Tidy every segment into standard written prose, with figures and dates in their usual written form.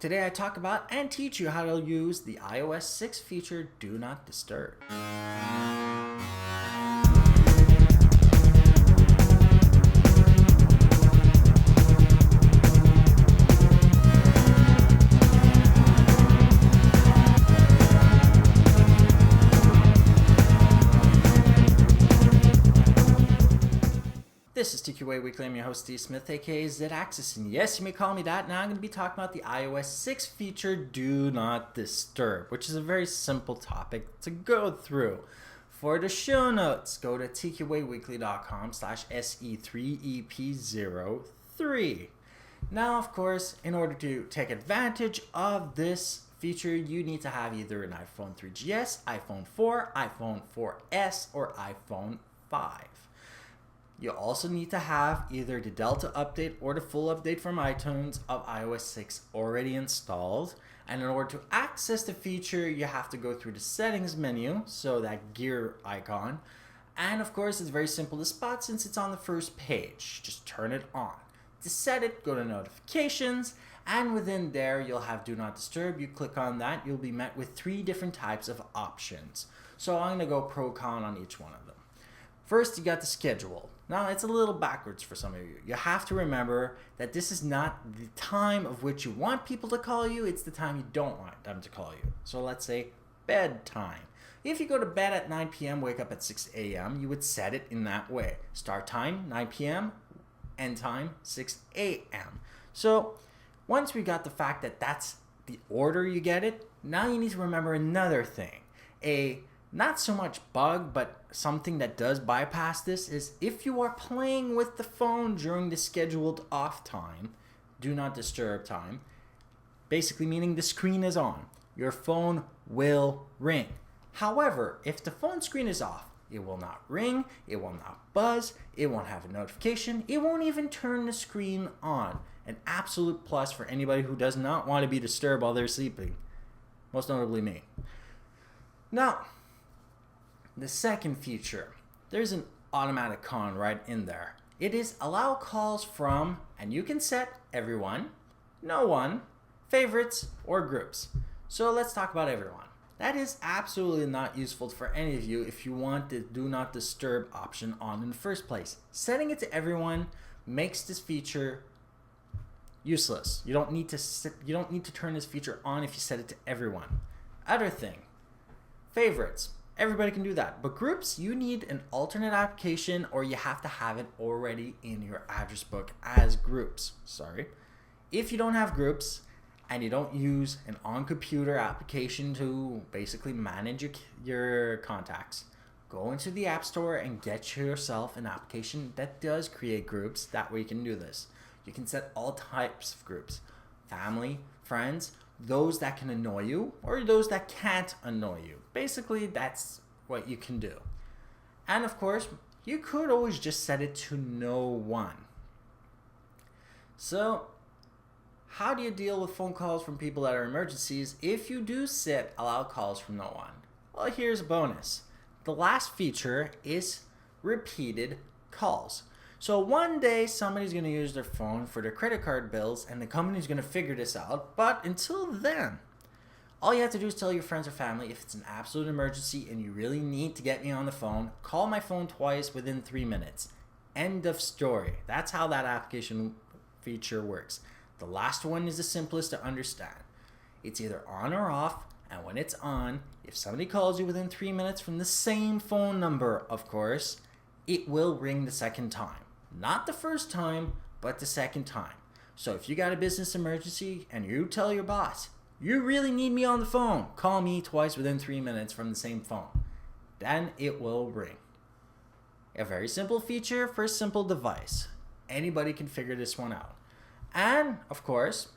Today I talk about and teach you how to use the iOS 6 feature Do Not Disturb. This is TQA Weekly. I'm your host, Steve Smith, aka Z-Axis, and yes, you may call me that. Now I'm going to be talking about the iOS 6 feature Do Not Disturb, which is a very simple topic to go through. For the show notes, go to tqaweekly.com/SE3EP03. Now, of course, in order to take advantage of this feature, you need to have either an iPhone 3GS, iPhone 4, iPhone 4S, or iPhone 5. You also need to have either the Delta update or the full update from iTunes of iOS 6 already installed. And in order to access the feature, you have to go through the settings menu, so that gear icon. And of course, it's very simple to spot since it's on the first page. Just turn it on. To set it, go to notifications, and within there, you'll have Do Not Disturb. You click on that, you'll be met with 3 different types of options. So I'm going to go pro-con on each one of them. First, you got the schedule. Now, it's a little backwards for some of you. You have to remember that this is not the time of which you want people to call you. It's the time you don't want them to call you. So let's say bedtime. If you go to bed at 9 p.m., wake up at 6 a.m., you would set it in that way. Start time, 9 p.m., end time, 6 a.m. So once we got the fact that that's the order you get it, now you need to remember another thing. Not so much bug, but something that does bypass this is if you are playing with the phone during the scheduled off time, do not disturb time, basically meaning the screen is on, your phone will ring. However, if the phone screen is off, it will not ring, it will not buzz, it won't have a notification, it won't even turn the screen on. An absolute plus for anybody who does not want to be disturbed while they're sleeping, most notably me. Now, the second feature, there's an automatic con right in there. It is allow calls from, and you can set everyone, no one, favorites, or groups. So let's talk about everyone. That is absolutely not useful for any of you if you want the Do Not Disturb option on in the first place. Setting it to everyone makes this feature useless. You don't need to turn this feature on if you set it to everyone. Other thing, favorites. Everybody can do that. But groups, you need an alternate application or you have to have it already in your address book as groups. If you don't have groups and you don't use an on-computer application to basically manage your contacts, go into the App Store and get yourself an application that does create groups. That way you can do this. You can set all types of groups. Family, friends, those that can annoy you or those that can't annoy you. Basically, that's what you can do. And of course, you could always just set it to no one. So, how do you deal with phone calls from people that are emergencies if you do set allow calls from no one? Well, here's a bonus. The last feature is repeated calls. So one day somebody's going to use their phone for their credit card bills and the company's going to figure this out. But until then, all you have to do is tell your friends or family if it's an absolute emergency and you really need to get me on the phone, call my phone twice within 3 minutes. End of story. That's how that application feature works. The last one is the simplest to understand. It's either on or off, and when it's on, if somebody calls you within 3 minutes from the same phone number, of course, it will ring the second time. Not the first time, but the second time. So if you got a business emergency and you tell your boss, you really need me on the phone, call me twice within 3 minutes from the same phone, then it will ring. A very simple feature for a simple device. Anybody can figure this one out. And, of course,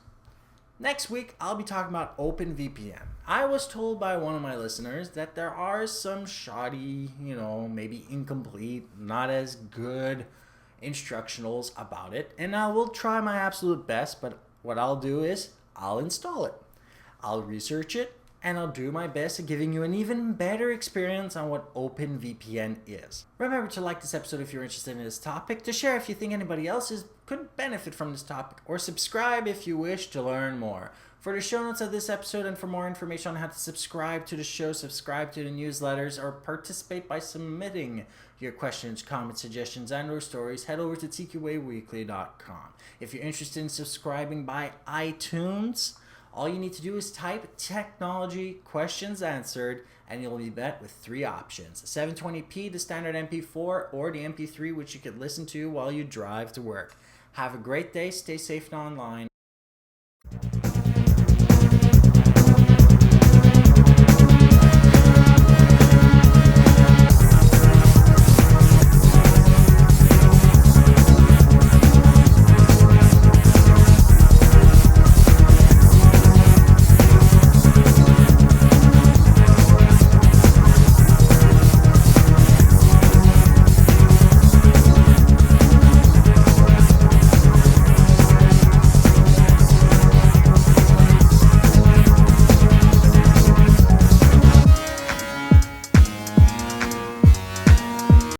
next week I'll be talking about OpenVPN. I was told by one of my listeners that there are some shoddy, maybe incomplete, not as good instructionals about it, and I will try my absolute best, but what I'll do is I'll install it. I'll research it, and I'll do my best at giving you an even better experience on what OpenVPN is. Remember to like this episode if you're interested in this topic, to share if you think anybody else could benefit from this topic, or subscribe if you wish to learn more. For the show notes of this episode and for more information on how to subscribe to the show, subscribe to the newsletters, or participate by submitting your questions, comments, suggestions, and or stories, head over to TQAweekly.com. If you're interested in subscribing by iTunes, all you need to do is type technology questions answered, and you'll be met with 3 options: 720p, the standard MP4, or the MP3, which you could listen to while you drive to work. Have a great day. Stay safe and online.